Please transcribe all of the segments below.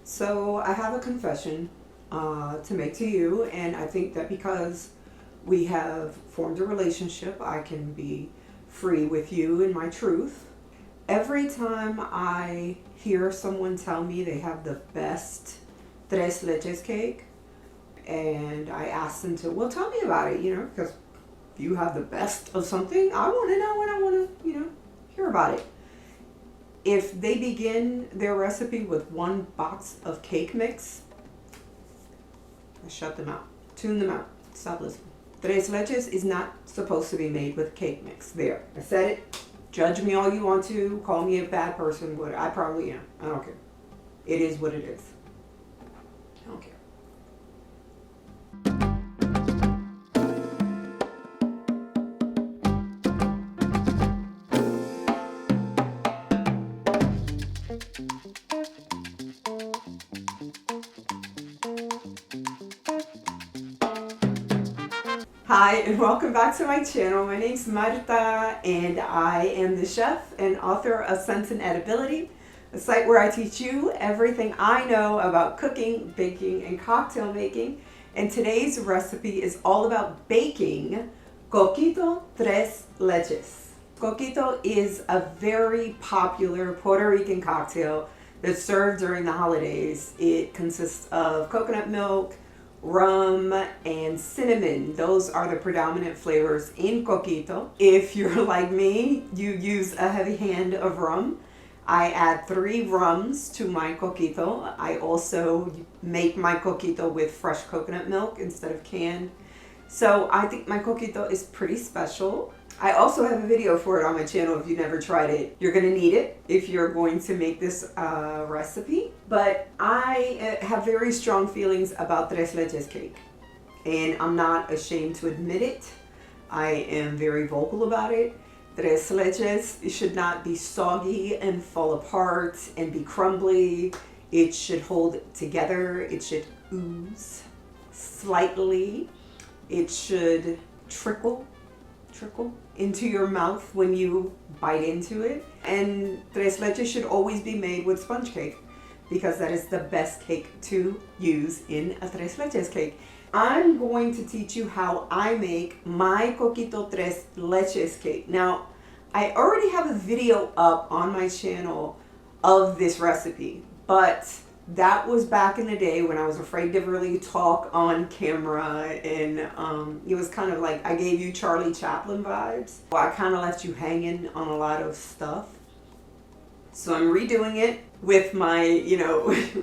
So I have a confession to make to you, and I think that because we have formed a relationship, I can be free with you in my truth. Every time I hear someone tell me they have the best Tres Leches cake, and I ask them to, well, tell me about it, because if you have the best of something, I want to know and I want to, hear about it. If they begin their recipe with one box of cake mix, I shut them out, tune them out, stop listening. Tres Leches is not supposed to be made with cake mix. There, I said it. Judge me all you want to, call me a bad person, but I probably am. I don't care. It is what it is. I don't care. Hi and welcome back to my channel. My name's Marta and I am the chef and author of Sense and Edibility, a site where I teach you everything I know about cooking, baking, and cocktail making. And today's recipe is all about baking Coquito Tres Leches. Coquito is a very popular Puerto Rican cocktail that's served during the holidays. It consists of coconut milk, rum, and cinnamon. Those are the predominant flavors in Coquito. If you're like me, you use a heavy hand of rum. I add 3 rums to my Coquito. I also make my Coquito with fresh coconut milk instead of canned. So I think my Coquito is pretty special. I also have a video for it on my channel if you never tried it. You're gonna need it if you're going to make this recipe. But I have very strong feelings about Tres Leches cake. And I'm not ashamed to admit it. I am very vocal about it. Tres Leches should not be soggy and fall apart and be crumbly. It should hold together. It should ooze slightly. It should trickle into your mouth when you bite into it. And Tres Leches should always be made with sponge cake because that is the best cake to use in a Tres Leches cake. I'm going to teach you how I make my Coquito Tres Leches cake. Now, I already have a video up on my channel of this recipe, but that was back in the day when I was afraid to really talk on camera, and it was kind of like I gave you Charlie Chaplin vibes. I kind of left you hanging on a lot of stuff. So I'm redoing it with my,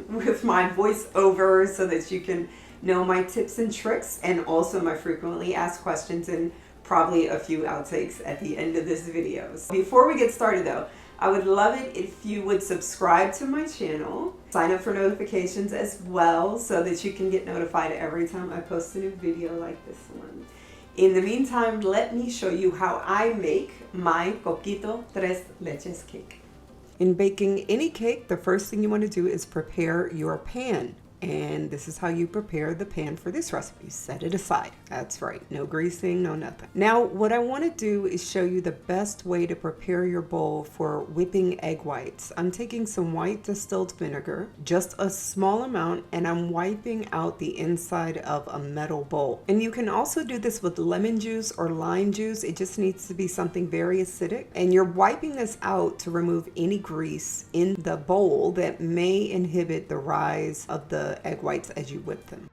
with my voiceover so that you can know my tips and tricks and also my frequently asked questions and probably a few outtakes at the end of this video. So before we get started though, I would love it if you would subscribe to my channel, sign up for notifications as well so that you can get notified every time I post a new video like this one. In the meantime, let me show you how I make my Coquito Tres Leches cake. In baking any cake, the first thing you want to do is prepare your pan. And this is how you prepare the pan for this recipe. Set it aside. That's right. No greasing, no nothing. Now, what I want to do is show you the best way to prepare your bowl for whipping egg whites. I'm taking some white distilled vinegar, just a small amount, and I'm wiping out the inside of a metal bowl. And you can also do this with lemon juice or lime juice. It just needs to be something very acidic. And you're wiping this out to remove any grease in the bowl that may inhibit the rise of the egg whites as you whip them.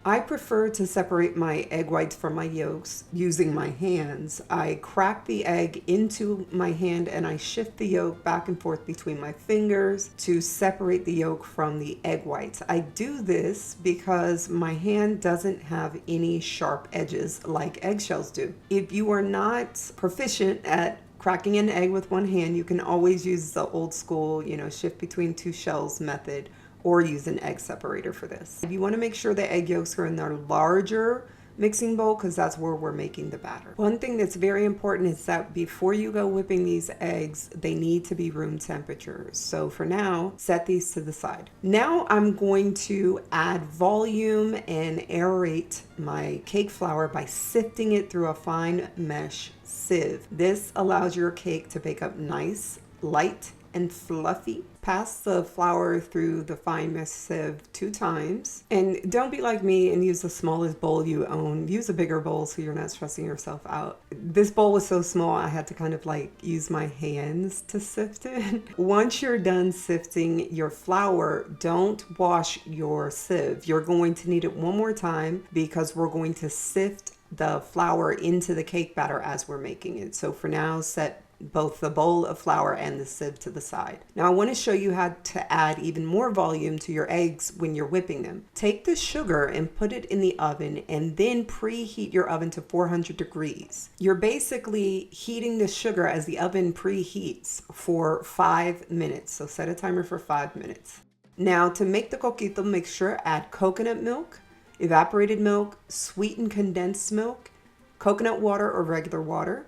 I prefer to separate my egg whites from my yolks using my hands. I crack the egg into my hand and I shift the yolk back and forth between my fingers to separate the yolk from the egg whites. I do this because my hand doesn't have any sharp edges like eggshells do. If you are not proficient at cracking an egg with one hand, you can always use the old school, shift between 2 shells method, or use an egg separator for this. You want to make sure the egg yolks are in their larger mixing bowl because that's where we're making the batter. One thing that's very important is that before you go whipping these eggs, they need to be room temperature. So for now, set these to the side. Now I'm going to add volume and aerate my cake flour by sifting it through a fine mesh sieve. This allows your cake to bake up nice, light, and fluffy. Pass the flour through the fine mesh sieve 2 times. And don't be like me and use the smallest bowl you own. Use a bigger bowl so you're not stressing yourself out. This bowl was so small I had to kind of like use my hands to sift it. Once you're done sifting your flour, don't wash your sieve. You're going to need it one more time because we're going to sift the flour into the cake batter as we're making it. So for now, set both the bowl of flour and the sieve to the side. Now I want to show you how to add even more volume to your eggs when you're whipping them. Take the sugar and put it in the oven and then preheat your oven to 400 degrees. You're basically heating the sugar as the oven preheats for 5 minutes. So set a timer for 5 minutes. Now to make the coquito mixture, add coconut milk, evaporated milk, sweetened condensed milk, coconut water or regular water,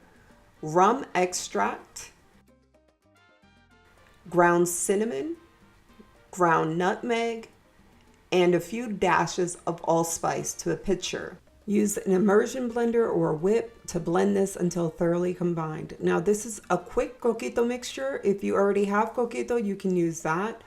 rum extract, ground cinnamon, ground nutmeg, and a few dashes of allspice to a pitcher. Use an immersion blender or a whip to blend this until thoroughly combined. Now this is a quick coquito mixture. If you already have coquito, you can use that.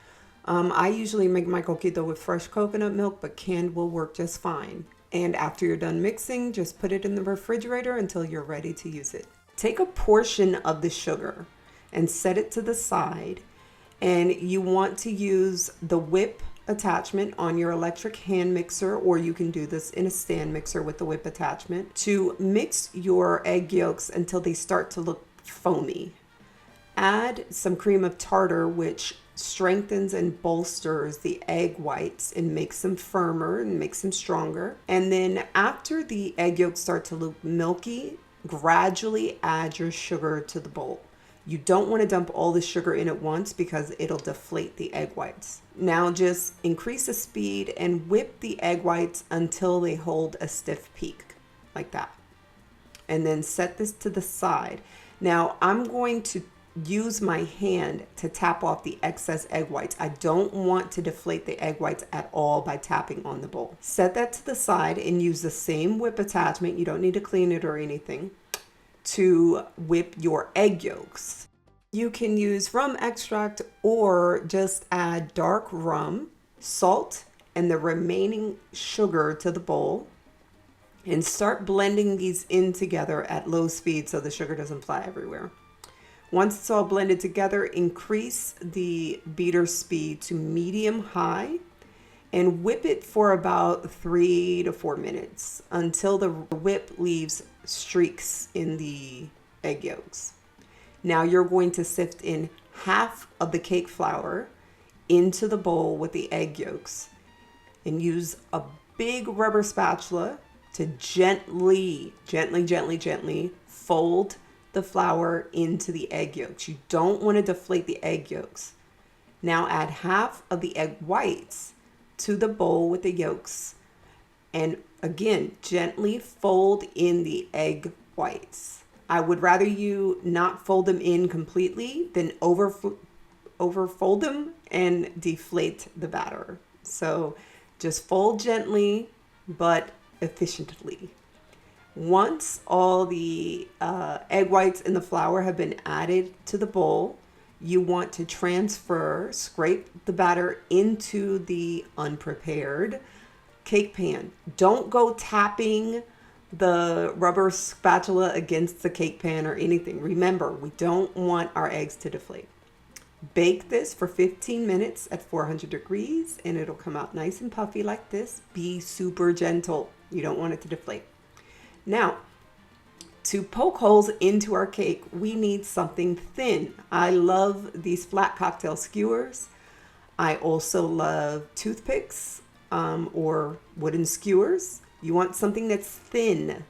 I usually make my coquito with fresh coconut milk, but canned will work just fine. And after you're done mixing, just put it in the refrigerator until you're ready to use it. Take a portion of the sugar and set it to the side, and you want to use the whip attachment on your electric hand mixer, or you can do this in a stand mixer with the whip attachment, to mix your egg yolks until they start to look foamy. Add some cream of tartar, which strengthens and bolsters the egg whites and makes them firmer and makes them stronger. And then after the egg yolks start to look milky, gradually add your sugar to the bowl. You don't want to dump all the sugar in at once because it'll deflate the egg whites. Now just increase the speed and whip the egg whites until they hold a stiff peak, like that. And then set this to the side. Now I'm going to use my hand to tap off the excess egg whites. I don't want to deflate the egg whites at all by tapping on the bowl. Set that to the side and use the same whip attachment, you don't need to clean it or anything, to whip your egg yolks. You can use rum extract or just add dark rum, salt, and the remaining sugar to the bowl and start blending these in together at low speed so the sugar doesn't fly everywhere. Once it's all blended together, increase the beater speed to medium high and whip it for about 3 to 4 minutes until the whip leaves streaks in the egg yolks. Now you're going to sift in half of the cake flour into the bowl with the egg yolks and use a big rubber spatula to gently fold the flour into the egg yolks. You don't want to deflate the egg yolks. Now add half of the egg whites to the bowl with the yolks and again gently fold in the egg whites. I would rather you not fold them in completely than overfold them and deflate the batter. So just fold gently but efficiently. Once all the egg whites and the flour have been added to the bowl, you want to scrape the batter into the unprepared cake pan. Don't go tapping the rubber spatula against the cake pan or anything. Remember, we don't want our eggs to deflate. Bake this for 15 minutes at 400 degrees and it'll come out nice and puffy like this. Be super gentle. You don't want it to deflate. Now, to poke holes into our cake, we need something thin. I love these flat cocktail skewers. I also love toothpicks or wooden skewers. You want something that's thin.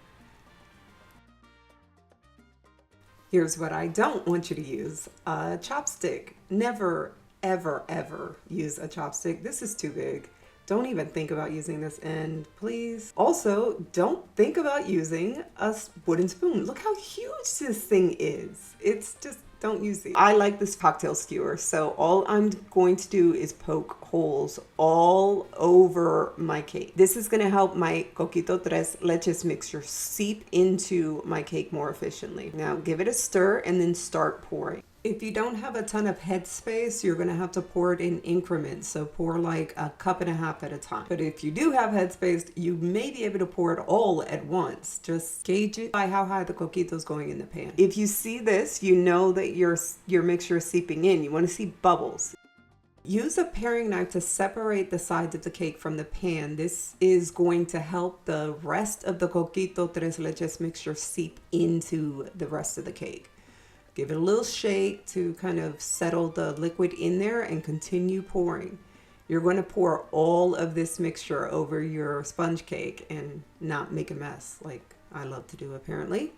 Here's what I don't want you to use: a chopstick. Never, ever, ever use a chopstick. This is too big. Don't even think about using this end, please. Also, don't think about using a wooden spoon. Look how huge this thing is. It's just, don't use these. I like this cocktail skewer, so all I'm going to do is poke holes all over my cake. This is gonna help my Coquito Tres Leches mixture seep into my cake more efficiently. Now give it a stir and then start pouring. If you don't have a ton of headspace, you're going to have to pour it in increments. So pour like a cup and a half at a time. But if you do have headspace, you may be able to pour it all at once. Just gauge it by how high the coquito is going in the pan. If you see this, you know that your mixture is seeping in. You want to see bubbles. Use a paring knife to separate the sides of the cake from the pan. This is going to help the rest of the Coquito Tres Leches mixture seep into the rest of the cake. Give it a little shake to kind of settle the liquid in there and continue pouring. You're going to pour all of this mixture over your sponge cake and not make a mess like I love to do apparently.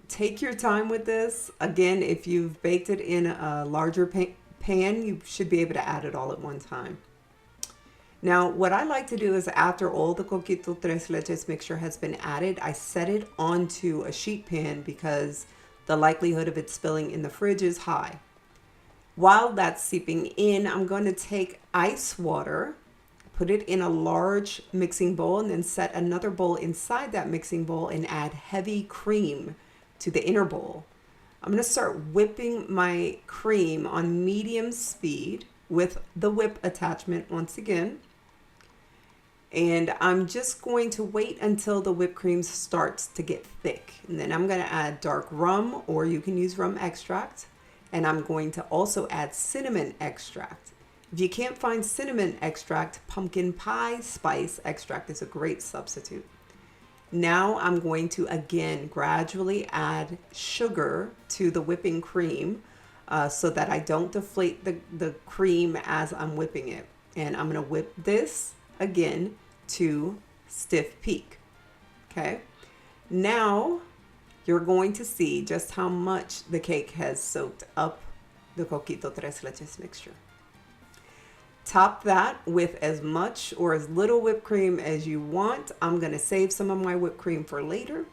Take your time with this. Again, if you've baked it in a larger pan, you should be able to add it all at one time. Now, what I like to do is after all the Coquito Tres Leches mixture has been added, I set it onto a sheet pan because the likelihood of it spilling in the fridge is high. While that's seeping in, I'm going to take ice water, put it in a large mixing bowl, and then set another bowl inside that mixing bowl and add heavy cream to the inner bowl. I'm going to start whipping my cream on medium speed with the whip attachment once again. And I'm just going to wait until the whipped cream starts to get thick. And then I'm going to add dark rum, or you can use rum extract. And I'm going to also add cinnamon extract. If you can't find cinnamon extract, pumpkin pie spice extract is a great substitute. Now I'm going to again gradually add sugar to the whipping cream so that I don't deflate the cream as I'm whipping it. And I'm going to whip this again to stiff peak. Okay, now you're going to see just how much the cake has soaked up the Coquito Tres Leches mixture. Top that with as much or as little whipped cream as you want. I'm going to save some of my whipped cream for later,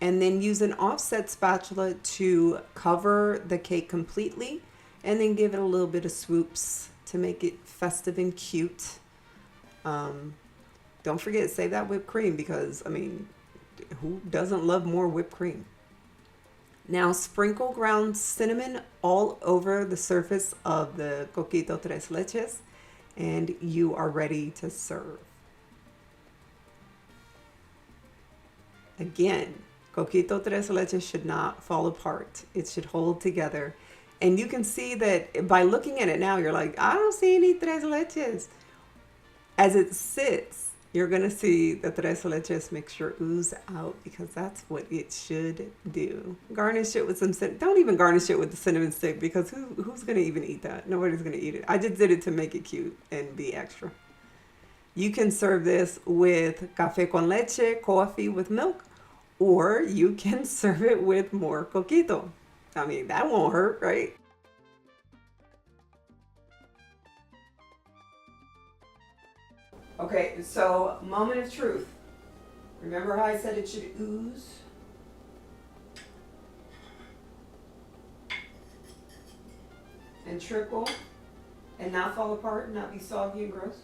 and then use an offset spatula to cover the cake completely, and then give it a little bit of swoops to make it festive and cute. Don't forget, save that whipped cream because, I mean, who doesn't love more whipped cream? Now sprinkle ground cinnamon all over the surface of the Coquito Tres Leches, and you are ready to serve. Again, Coquito Tres Leches should not fall apart. It should hold together. And you can see that by looking at it now, you're like, I don't see any tres leches. As it sits, you're going to see the tres leches mixture ooze out because that's what it should do. Garnish it with some cinnamon. Don't even garnish it with the cinnamon stick because who's going to even eat that? Nobody's going to eat it. I just did it to make it cute and be extra. You can serve this with café con leche, coffee with milk, or you can serve it with more coquito. I mean, that won't hurt, right? Okay, so moment of truth. Remember how I said it should ooze? And trickle and not fall apart and not be soggy and gross?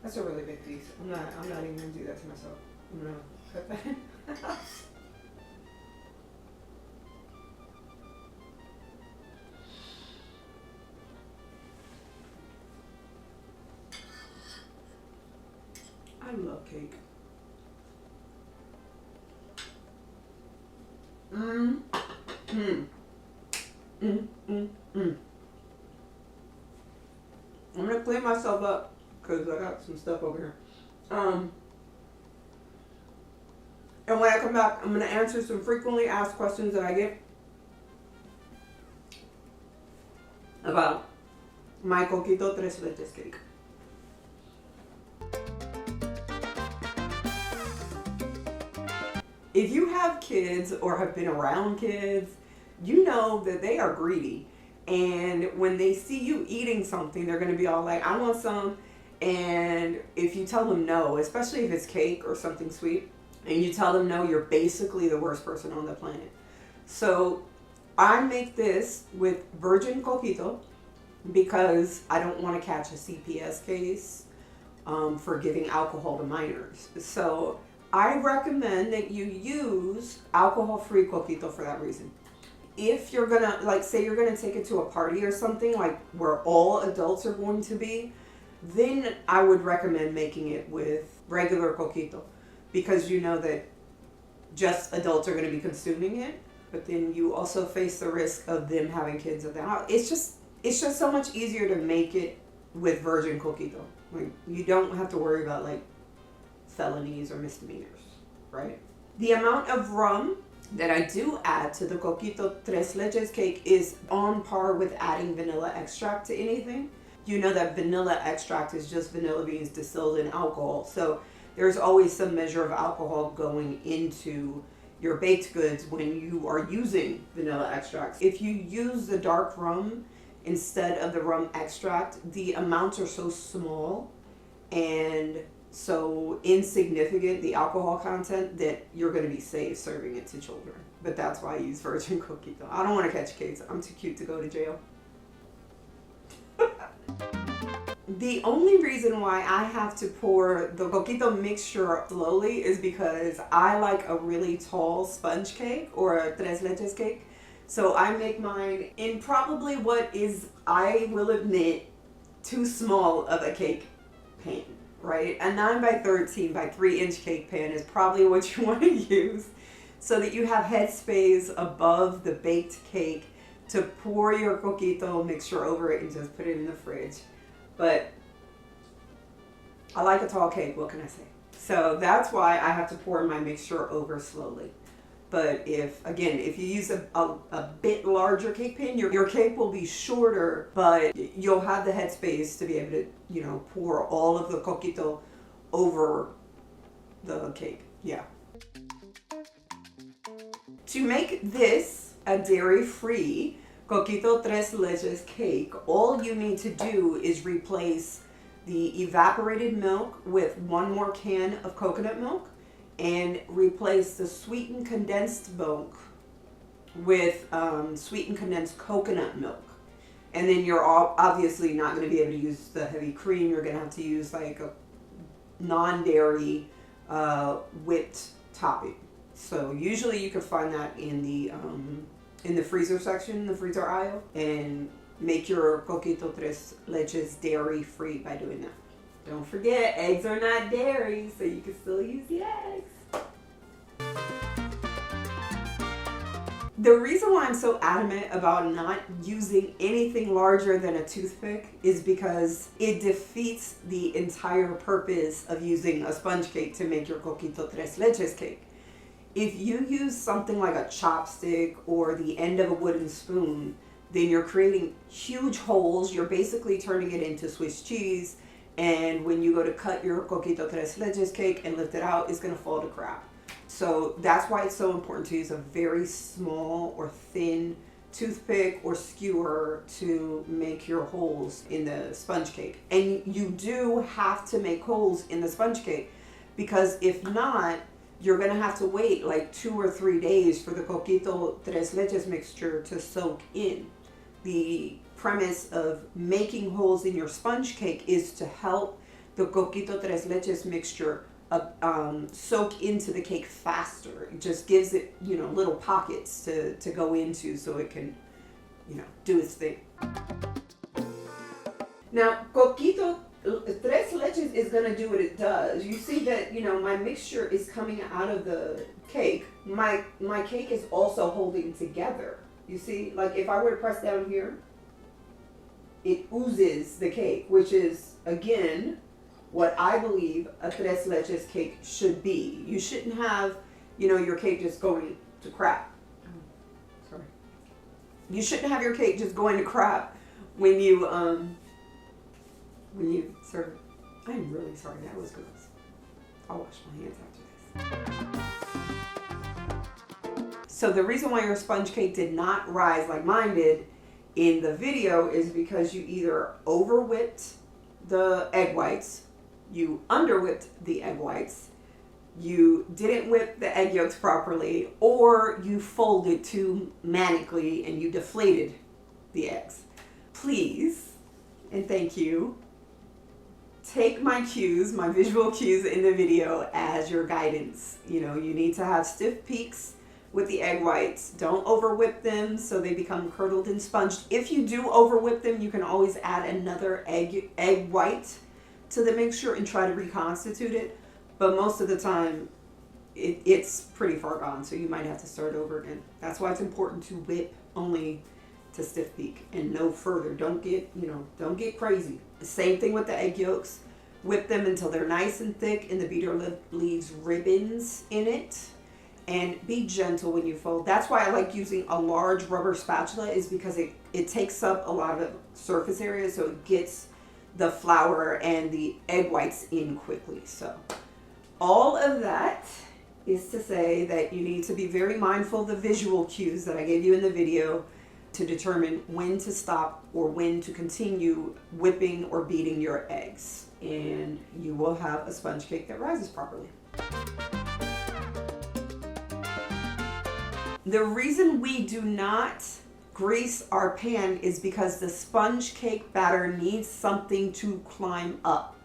That's a really big piece. I'm not even gonna do that to myself. I'm gonna cut that in. I love cake. I'm gonna clean myself up because I got some stuff over here. And when I come back, I'm gonna answer some frequently asked questions that I get about my Coquito Tres Leches cake. If you have kids or have been around kids, you know that they are greedy. And when they see you eating something, they're going to be all like, I want some. And if you tell them no, especially if it's cake or something sweet, and you tell them no, you're basically the worst person on the planet. So I make this with virgin coquito because I don't want to catch a CPS case for giving alcohol to minors. So I recommend that you use alcohol-free coquito for that reason. if you're gonna, like, say you're gonna take it to a party or something, like where all adults are going to be, then I would recommend making it with regular coquito, because you know that just adults are gonna be consuming it, but then you also face the risk of them having kids at the house. It's just so much easier to make it with virgin coquito. Like, you don't have to worry about like felonies or misdemeanors, right? The amount of rum that I do add to the Coquito Tres Leches cake is on par with adding vanilla extract to anything. You know that vanilla extract is just vanilla beans distilled in alcohol. So there's always some measure of alcohol going into your baked goods when you are using vanilla extracts. If you use the dark rum instead of the rum extract, the amounts are so small and so insignificant, the alcohol content, that you're going to be safe serving it to children. But that's why I use virgin coquito. I don't want to catch kids. I'm too cute to go to jail. The only reason why I have to pour the coquito mixture slowly is because I like a really tall sponge cake or a tres leches cake. So I make mine in probably what is, I will admit, too small of a cake pan. Right? A 9 by 13 by 3-inch cake pan is probably what you want to use, so that you have headspace above the baked cake to pour your coquito mixture over it and just put it in the fridge. But I like a tall cake, what can I say? So that's why I have to pour my mixture over slowly. But if you use a bit larger cake pan, your cake will be shorter, but you'll have the headspace to be able to, you know, pour all of the coquito over the cake. Yeah. To make this a dairy-free Coquito Tres Leches cake, all you need to do is replace the evaporated milk with 1 more can of coconut milk, and replace the sweetened condensed milk with sweetened condensed coconut milk. And then you're obviously not going to be able to use the heavy cream. You're going to have to use like a non-dairy whipped topping. So usually you can find that in the freezer section, the freezer aisle, and make your Coquito Tres Leches dairy free by doing that. Don't forget, eggs are not dairy, so you can still use the eggs. The reason why I'm so adamant about not using anything larger than a toothpick is because it defeats the entire purpose of using a sponge cake to make your Coquito Tres Leches cake. If you use something like a chopstick or the end of a wooden spoon, then you're creating huge holes. You're basically turning it into Swiss cheese. And when you go to cut your Coquito Tres Leches cake and lift it out, it's going to fall to crap. So that's why it's so important to use a very small or thin toothpick or skewer to make your holes in the sponge cake. And you do have to make holes in the sponge cake, because if not, you're going to have to wait like 2 or 3 days for the Coquito Tres Leches mixture to soak in. The premise of making holes in your sponge cake is to help the Coquito Tres Leches mixture soak into the cake faster. It just gives it, you know, little pockets to go into so it can, you know, do its thing. Now, Coquito Tres Leches is going to do what it does. You see that, you know, my mixture is coming out of the cake. My cake is also holding together. You see, like if I were to press down here, it oozes the cake, which is, again, what I believe a Tres Leches cake should be. You shouldn't have, you know, your cake just going to crap. Sorry. You shouldn't have your cake just going to crap when you serve it. I'm really sorry, that was gross. I'll wash my hands after this. So the reason why your sponge cake did not rise like mine did in the video is because you either over whipped the egg whites, you under whipped the egg whites, you didn't whip the egg yolks properly, or you folded too manically and you deflated the eggs. Please, and thank you, take my cues, my visual cues in the video as your guidance. You know, you need to have stiff peaks with the egg whites. Don't over whip them so they become curdled and sponged. If you do over whip them, you can always add another egg white to the mixture and try to reconstitute it. But most of the time, it's pretty far gone, so you might have to start over again. That's why it's important to whip only to stiff peak and no further. Don't get crazy. Same thing with the egg yolks. Whip them until they're nice and thick and the beater leaves ribbons in it. And be gentle when you fold. That's why I like using a large rubber spatula, is because it takes up a lot of surface area, so it gets the flour and the egg whites in quickly. So all of that is to say that you need to be very mindful of the visual cues that I gave you in the video to determine when to stop or when to continue whipping or beating your eggs. And you will have a sponge cake that rises properly. The reason we do not grease our pan is because the sponge cake batter needs something to climb up.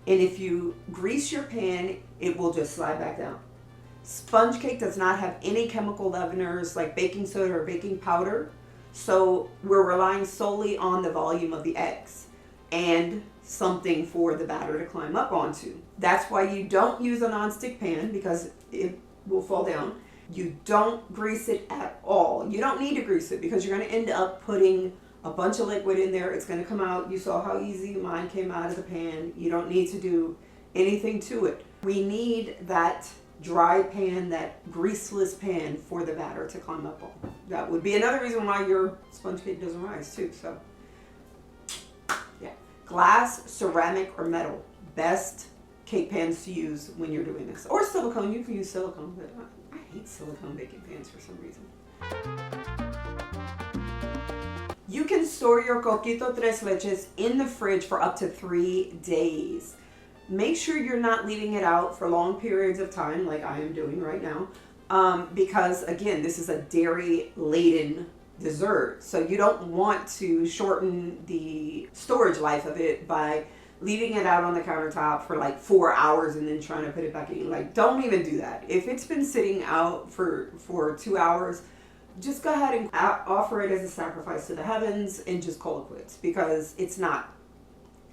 And if you grease your pan, it will just slide back down. Sponge cake does not have any chemical leaveners like baking soda or baking powder. So we're relying solely on the volume of the eggs and something for the batter to climb up onto. That's why you don't use a nonstick pan, because it will fall down. You don't grease it at all. You don't need to grease it because you're going to end up putting a bunch of liquid in there. It's going to come out. You saw how easy mine came out of the pan. You don't need to do anything to it. We need that dry pan, that greaseless pan for the batter to climb up on. That would be another reason why your sponge cake doesn't rise too. So yeah, glass, ceramic, or metal. Best cake pans to use when you're doing this. Or silicone. You can use silicone, but I hate silicone baking pans for some reason. You can store your Coquito Tres Leches in the fridge for up to 3 days. Make sure you're not leaving it out for long periods of time like I am doing right now, because again, this is a dairy-laden dessert. So you don't want to shorten the storage life of it by leaving it out on the countertop for like 4 hours and then trying to put it back in. Like, don't even do that. If it's been sitting out for 2 hours, just go ahead and offer it as a sacrifice to the heavens and just call it quits, because it's not.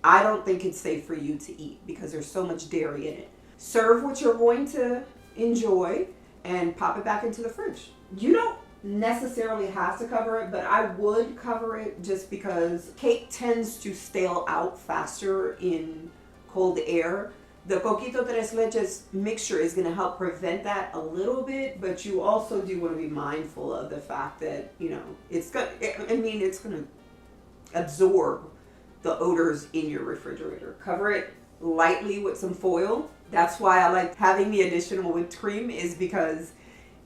I don't think it's safe for you to eat because there's so much dairy in it. Serve what you're going to enjoy and pop it back into the fridge. You don't necessarily have to cover it, but I would cover it just because cake tends to stale out faster in cold air. The Coquito Tres Leches mixture is going to help prevent that a little bit, but you also do want to be mindful of the fact that, it's going to absorb the odors in your refrigerator. Cover it lightly with some foil. That's why I like having the additional whipped cream, is because,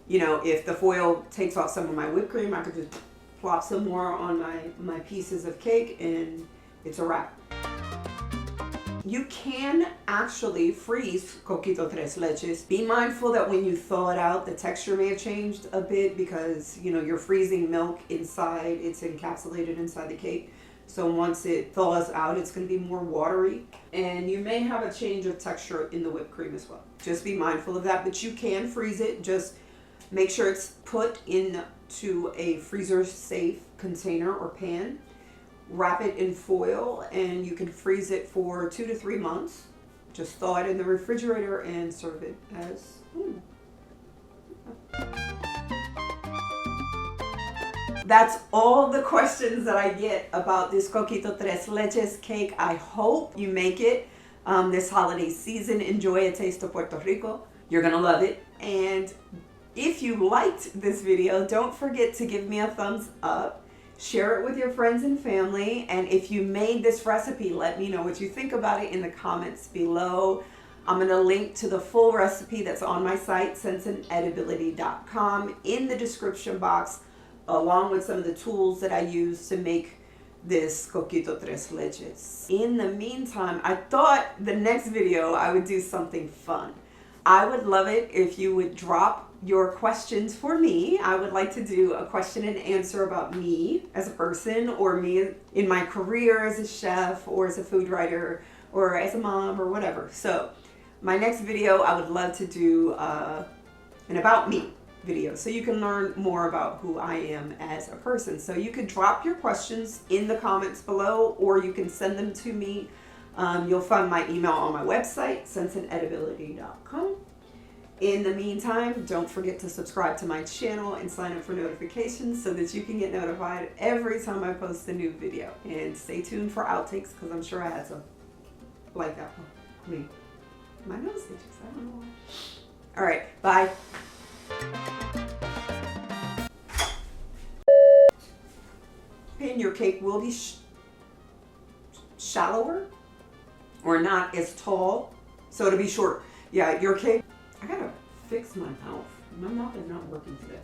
if the foil takes off some of my whipped cream, I could just plop some more on my pieces of cake and it's a wrap. You can actually freeze Coquito Tres Leches. Be mindful that when you thaw it out, the texture may have changed a bit because, you're freezing milk inside. It's encapsulated inside the cake. So once it thaws out, it's going to be more watery. And you may have a change of texture in the whipped cream as well. Just be mindful of that. But you can freeze it. Just make sure it's put into a freezer-safe container or pan. Wrap it in foil, and you can freeze it for 2 to 3 months. Just thaw it in the refrigerator and serve it as That's all the questions that I get about this Coquito Tres Leches cake. I hope you make it this holiday season. Enjoy a taste of Puerto Rico. You're gonna love it. And if you liked this video, don't forget to give me a thumbs up. Share it with your friends and family. And if you made this recipe, let me know what you think about it in the comments below. I'm going to link to the full recipe that's on my site, senseandedibility.com, in the description box, along with some of the tools that I use to make this Coquito Tres Leches. In the meantime, I thought the next video I would do something fun. I would love it if you would drop your questions for me. I would like to do a question and answer about me as a person, or me in my career as a chef, or as a food writer, or as a mom, or whatever. So my next video, I would love to do an about me videos so you can learn more about who I am as a person. So you can drop your questions in the comments below, or you can send them to me. You'll find my email on my website, senseandedibility.com. In the meantime, don't forget to subscribe to my channel and sign up for notifications so that you can get notified every time I post a new video. And stay tuned for outtakes, because I'm sure I had some like that one. I mean, my nose itches, I don't know why. All right, bye. And your cake will be shallower or not as tall, so it'll be shorter. Yeah, your cake. I gotta fix my mouth. My mouth is not working today.